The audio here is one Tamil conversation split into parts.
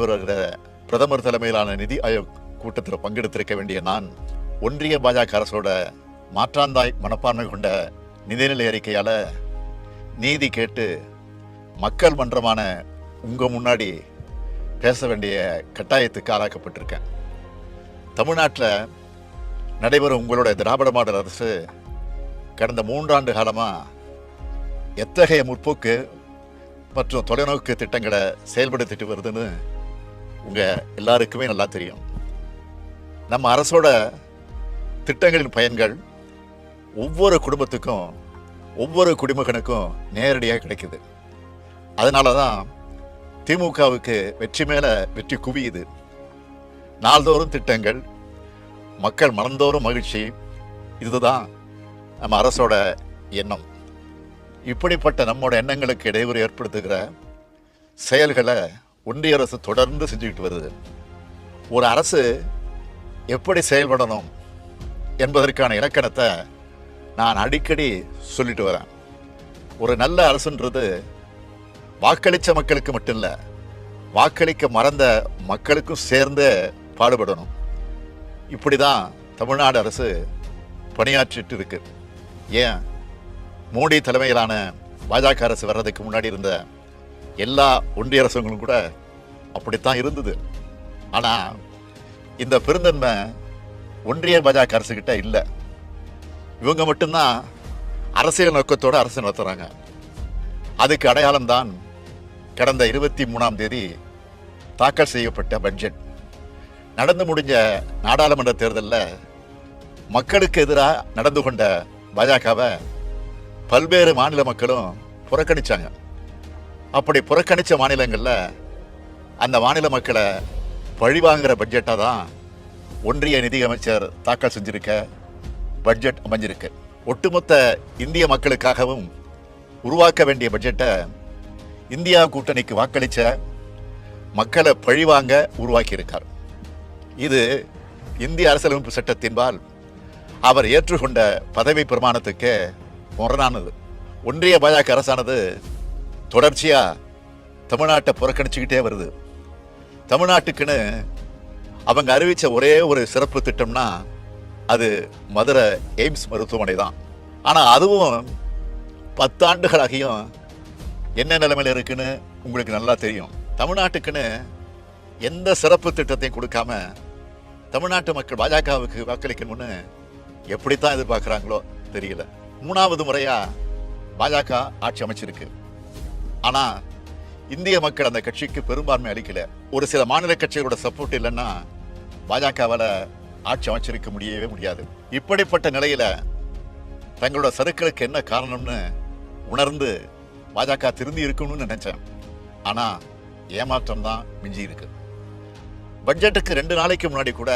வருகிற பிரதமர் தலைமையிலான நிதி ஆயோக் கூட்டத்தில் பங்கெடுத்திருக்க வேண்டிய நான் ஒன்றிய பாஜக அரசோட மாற்றாந்தாய் மனப்பான்மை கொண்ட நிதிநிலை அறிக்கையால் நீதி கேட்டு மக்கள் மன்றமான உங்கள் முன்னாடி பேச வேண்டிய கட்டாயத்துக்கு ஆளாக்கப்பட்டிருக்கேன். தமிழ்நாட்டில் நடைபெறும் உங்களோட திராவிட மாடல் அரசு கடந்த 3 ஆண்டு காலமாக எத்தகைய முற்போக்கு மற்றும் தொலைநோக்கு திட்டங்களை செயல்படுத்திட்டு வருதுன்னு உங்கள் எல்லாருக்குமே நல்லா தெரியும். நம்ம அரசோட திட்டங்களின் பயன்கள் ஒவ்வொரு குடும்பத்துக்கும் ஒவ்வொரு குடிமகனுக்கும் நேரடியாக கிடைக்குது. அதனால தான் திமுகவுக்கு வெற்றி மேலே வெற்றி குவியுது. நாள்தோறும் திட்டங்கள், மக்கள் மனந்தோறும் மகிழ்ச்சி, இதுதான் நம்ம அரசோட எண்ணம். இப்படிப்பட்ட நம்மோட எண்ணங்களுக்கு இடையூறு ஏற்படுத்துகிற செயல்களை ஒன்றிய அரசு தொடர்ந்து செஞ்சுக்கிட்டு வருது. ஒரு அரசு எப்படி செயல்படணும் என்பதற்கான இலக்கணத்தை நான் அடிக்கடி சொல்லிட்டு வரேன். ஒரு நல்ல அரசுன்றது வாக்களித்த மக்களுக்கு மட்டும் இல்லை, வாக்களிக்க மறந்த மக்களுக்கும் சேர்ந்து பாடுபடணும். இப்படி தான் தமிழ்நாடு அரசு பணியாற்றிட்டு இருக்கு. ஏன் மோடி தலைமையிலான பாஜக அரசு வர்றதுக்கு முன்னாடி இருந்த எல்லா ஒன்றிய அரசுகளும் கூட அப்படித்தான் இருந்தது. ஆனால் இந்த பெருந்தன்மை ஒன்றிய பாஜக அரசுகிட்ட இல்லை. இவங்க மட்டும்தான் அரசியல் நோக்கத்தோடு அரசு நடத்துகிறாங்க. அதுக்கு அடையாளம்தான் கடந்த 23ஆம் தேதி தாக்கல் செய்யப்பட்ட பட்ஜெட். நடந்து முடிஞ்ச நாடாளுமன்ற தேர்தலில் மக்களுக்கு எதிராக நடந்து கொண்ட பாஜகவை பல்வேறு மாநில மக்களும் புறக்கணித்தாங்க. அப்படி புறக்கணித்த மாநிலங்களில் அந்த மாநில மக்களை பழிவாங்கிற பட்ஜெட்டாக தான் ஒன்றிய நிதியமைச்சர் தாக்கல் செஞ்சிருக்க பட்ஜெட் அமைஞ்சிருக்கு. ஒட்டுமொத்த இந்திய மக்களுக்காகவும் உருவாக்க வேண்டிய பட்ஜெட்டை இந்தியா கூட்டணிக்கு வாக்களித்த மக்களை பழிவாங்க உருவாக்கியிருக்கார். இது இந்திய அரசியலமைப்பு சட்டத்தின்பால் அவர் ஏற்றுக்கொண்ட பதவி பிரமாணத்துக்கு முரணானது. ஒன்றிய பாஜக அரசானது தொடர்ச்சியாக தமிழ்நாட்டை புறக்கணிச்சுக்கிட்டே வருது. தமிழ்நாட்டுக்குன்னு அவங்க அறிவித்த ஒரே ஒரு சிறப்பு திட்டம்னா அது மதுரை எய்ம்ஸ் மருத்துவமனை தான். ஆனால் அதுவும் 10 ஆண்டுகளாகியும் என்ன நிலைமையில் இருக்குன்னு உங்களுக்கு நல்லா தெரியும். தமிழ்நாட்டுக்குன்னு எந்த சிறப்பு திட்டத்தையும் கொடுக்காம தமிழ்நாட்டு மக்கள் பாஜகவுக்கு வாக்களிக்கணும்னு எப்படித்தான் எதிர்பார்க்குறாங்களோ தெரியல. 3வது முறையாக பாஜக ஆட்சி அமைச்சிருக்கு. ஆனால் இந்திய மக்கள் அந்த கட்சிக்கு பெரும்பான்மை அளிக்கல. ஒரு சில மாநில கட்சிகளோட சப்போர்ட் இல்லைன்னா பாஜகவால் ஆட்சி அமைச்சிருக்க முடியவே முடியாது. இப்படிப்பட்ட நிலையில தங்களோட சறுக்களுக்கு என்ன காரணம்னு உணர்ந்து பாஜக திருந்தி இருக்கணும்னு நினைச்சேன். ஆனா ஏமாற்றம் தான் மிஞ்சி இருக்கு. பட்ஜெட்டுக்கு 2 நாளைக்கு முன்னாடி கூட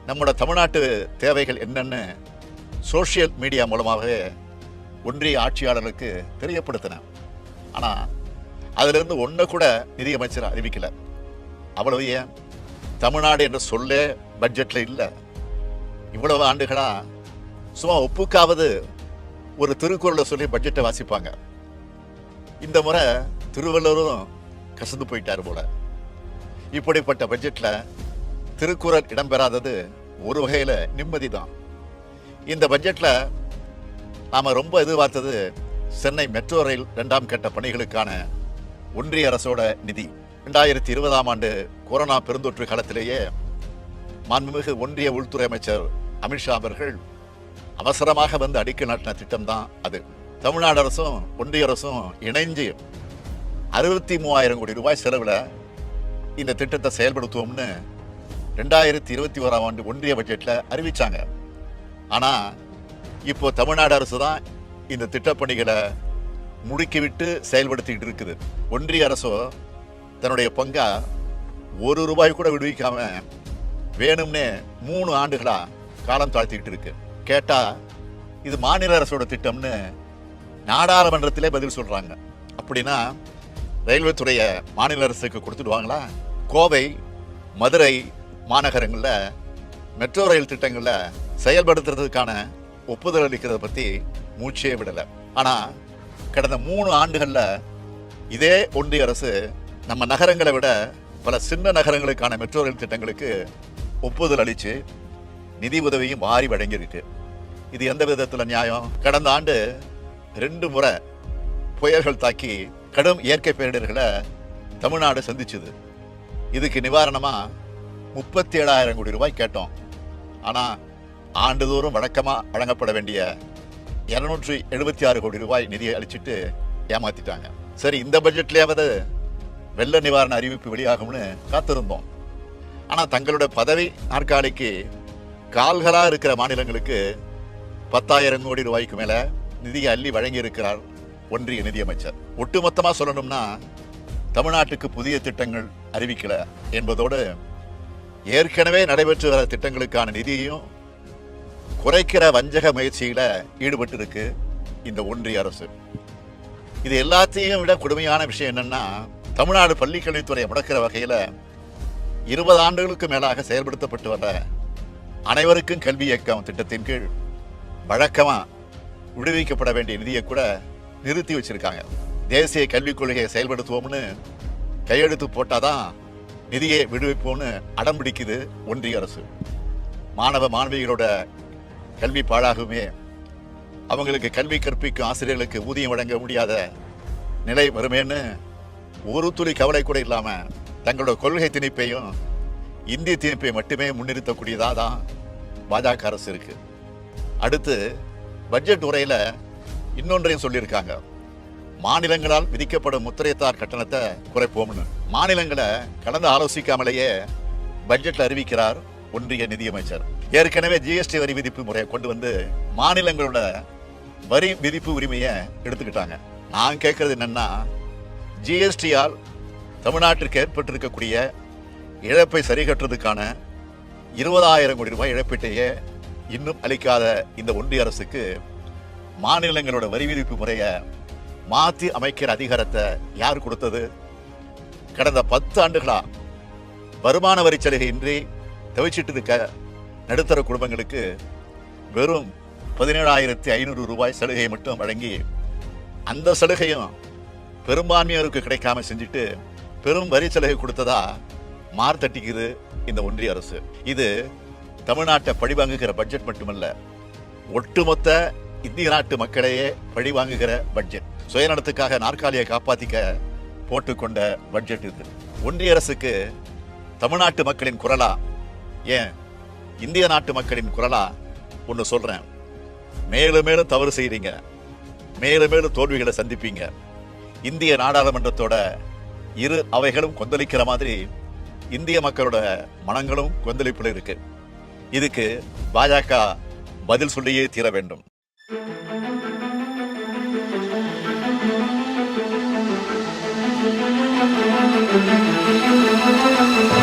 நம்மளோட தமிழ்நாட்டு தேவைகள் என்னன்னு சோசியல் மீடியா மூலமாகவே ஒன்றிய ஆட்சியாளர்களுக்கு தெரியப்படுத்தினேன். ஆனா அதிலிருந்து ஒன்று கூட நிதியமைச்சர் அறிவிக்கல. அவ்வளவு ஏன் தமிழ்நாடு என்ற சொல்லே பட்ஜெட்டில் இல்லை. இவ்வளவு ஆண்டுகளா சும்மா ஒப்புக்காவது ஒரு திருக்குறளை சொல்லி பட்ஜெட்டை வாசிப்பாங்க. இந்த முறை திருவள்ளுவரும் கசந்து போயிட்டார் போல. இப்படிப்பட்ட பட்ஜெட்டில் திருக்குறள் இடம்பெறாதது ஒரு வகையில் நிம்மதி தான். இந்த பட்ஜெட்டில் நாம் ரொம்ப எதிர்பார்த்தது சென்னை மெட்ரோ ரயில் 2ஆம் கட்ட பணிகளுக்கான ஒன்றிய அரசோட நிதி. 2020ஆம் ஆண்டு கொரோனா பெருந்தொற்று காலத்திலேயே மாண்புமிகு ஒன்றிய உள்துறை அமைச்சர் அமித்ஷா அவர்கள் அவசரமாக வந்து அடிக்கல் நாட்டின திட்டம் தான் அது. தமிழ்நாடு அரசும் ஒன்றிய அரசும் இணைஞ்சு 63,000 கோடி ரூபாய் செலவில் இந்த திட்டத்தை செயல்படுத்துவோம்னு 2021ஆம் ஆண்டு ஒன்றிய பட்ஜெட்டில் அறிவிச்சாங்க. ஆனால் இப்போ தமிழ்நாடு அரசு தான் இந்த திட்டப்பணிகளை முடுக்கிவிட்டு செயல்படுத்திக்கிட்டு இருக்குது. ஒன்றிய அரசோ தன்னுடைய பங்கா 1 ரூபாய் கூட விடுவிக்காம வேணும்னே 3 ஆண்டுகளா காலம் தாழ்த்திக்கிட்டு இருக்கு. கேட்டா இது மாநில அரசோட திட்டம்னு நாடாளுமன்றத்திலே பதில் சொல்றாங்க. அப்படின்னா ரயில்வே துறையை மாநில அரசுக்கு கொடுத்துடுவாங்களா? கோவை, மதுரை மாநகரங்களில் மெட்ரோ ரயில் திட்டங்களில் செயல்படுத்துறதுக்கான ஒப்புதல் அளிக்கிறத பற்றி மூச்சே விடலை. ஆனால் கடந்த 3 ஆண்டுகளில் இதே ஒன்றிய அரசு நம்ம நகரங்களை விட பல சின்ன நகரங்களுக்கான மெட்ரோ ரயில் திட்டங்களுக்கு ஒப்புதல் அளித்து நிதி உதவியும் வாரி வழங்கியிருக்கு. இது எந்த விதத்தில் நியாயம்? கடந்த ஆண்டு 2 முறை புயல்கள் தாக்கி கடும் இயற்கை பேரிடர்களை தமிழ்நாடு சந்திச்சுது. இதுக்கு நிவாரணமா 37,000 கோடி ரூபாய் கேட்டோம். ஆனா ஆண்டுதோறும் வழக்கமா வழங்கப்பட வேண்டிய 276 கோடி ரூபாய் நிதியை அளிச்சுட்டு ஏமாத்திட்டாங்க. சரி, இந்த பட்ஜெட்லயாவது வெள்ள நிவாரண அறிவிப்பு வெளியாகும்னு காத்திருந்தோம். ஆனா தங்களோட பதவி நாற்காலிக்கு கால்களா இருக்கிற மாநிலங்களுக்கு 10,000 கோடி ரூபாய்க்கு மேல நிதியை அள்ளி வழங்கி இருக்கிறார் ஒன்றிய நிதியமைச்சர். ஒட்டுமொத்தமா சொல்லணும்னா தமிழ்நாட்டுக்கு புதிய திட்டங்கள் அறிவிக்கல என்பதோடு ஏற்கனவே நடைபெற்று வர திட்டங்களுக்கான நிதியையும் குறைக்கிற வஞ்சக முயற்சியில ஈடுபட்டு இருக்கு இந்த ஒன்றிய அரசு. இது எல்லாத்தையும் விட கொடுமையான விஷயம் என்னன்னா, தமிழ்நாடு பள்ளிக்கல்வித்துறையை முடக்கிற வகையில 20 ஆண்டுகளுக்கு மேலாக செயல்படுத்தப்பட்டு வர அனைவருக்கும் கல்வி இயக்கம் திட்டத்தின் கீழ் வழக்கமா விடுவிக்கப்பட வேண்டிய நிதியை கூட நிறுத்தி வச்சிருக்காங்க. தேசிய கல்விக் கொள்கையை செயல்படுத்துவோம்னு கையெழுத்து போட்டாதான் நிதியை விடுவிப்போம்னு அடம் பிடிக்குது ஒன்றிய அரசு. மாணவ மாணவிகளோட கல்வி பாழாகுமே, அவங்களுக்கு கல்வி கற்பிக்கும் ஆசிரியர்களுக்கு ஊதியம் வழங்க முடியாத நிலை வருமேன்னு ஒரு துளி கவலை கூட இல்லாம தங்களோட கொள்கை திணிப்பையும் இந்திய திணிப்பை மட்டுமே முன்னிறுத்தக்கூடியதாக தான் பாஜக அரசு இருக்கு. அடுத்து பட்ஜெட் உரையில இன்னொன்றையும் சொல்லியிருக்காங்க. மாநிலங்களால் விதிக்கப்படும் முத்திரைத்தார் கட்டணத்தை குறைப்போம்னு. மாநிலங்களை கலந்து ஆலோசிக்காமலேயே பட்ஜெட்ல அறிவிக்கிறார் ஒன்றிய நிதியமைச்சர். ஏற்கனவே ஜிஎஸ்டி வரி விதிப்பு முறையை கொண்டு வந்து மாநிலங்களோட வரி விதிப்பு உரிமையை எடுத்துக்கிட்டாங்க. நான் கேட்கறது என்னன்னா, ஜிஎஸ்டியால் தமிழ்நாட்டிற்கு ஏற்பட்டிருக்கக்கூடிய இழப்பை சரி கட்டுறதுக்கான 20,000 கோடி ரூபாய் இழப்பீட்டையே இன்னும் அளிக்காத இந்த ஒன்றிய அரசுக்கு மாநிலங்களோட வரி விதிப்பு முறையை மாற்றி அமைக்கிற அதிகாரத்தை யார் கொடுத்தது? கடந்த 10 ஆண்டுகளா வருமான வரி சலுகையின்றி தவிச்சிட்டு இருக்க நடுத்தர குடும்பங்களுக்கு வெறும் 17,500 ரூபாய் சலுகையை மட்டும் வழங்கி அந்த சலுகையும் பெரும்பான்மையோருக்கு கிடைக்காம செஞ்சுட்டு பெரும் வரி சலுகை கொடுத்ததா மார்த்தட்டிக்குது இந்த ஒன்றிய அரசு. இது தமிழ்நாட்டை பழிவாங்குகிற பட்ஜெட் மட்டுமல்ல, ஒட்டுமொத்த இந்திய நாட்டு மக்களையே பழிவாங்குகிற பட்ஜெட். சுயநலத்துக்காக நாற்காலியை காப்பாத்திக்க போட்டுக்கொண்ட பட்ஜெட் இது. ஒன்றிய அரசுக்கு தமிழ்நாட்டு மக்களின் குரலா, ஏன் இந்திய நாட்டு மக்களின் குரலா ஒன்று சொல்றேன். மேலும் மேலும் தவறு செய்றீங்க, மேலும் மேலும் தோல்விகளை சந்திப்பீங்க. இந்திய நாடாளுமன்றத்தோட இரு அவைகளும் கொந்தளிக்கிற மாதிரி இந்திய மக்களோட மனங்களும் கொந்தளிப்பில் இருக்கு. இதுக்கு பாஜக பதில் சொல்லியே தீர வேண்டும். Thank you.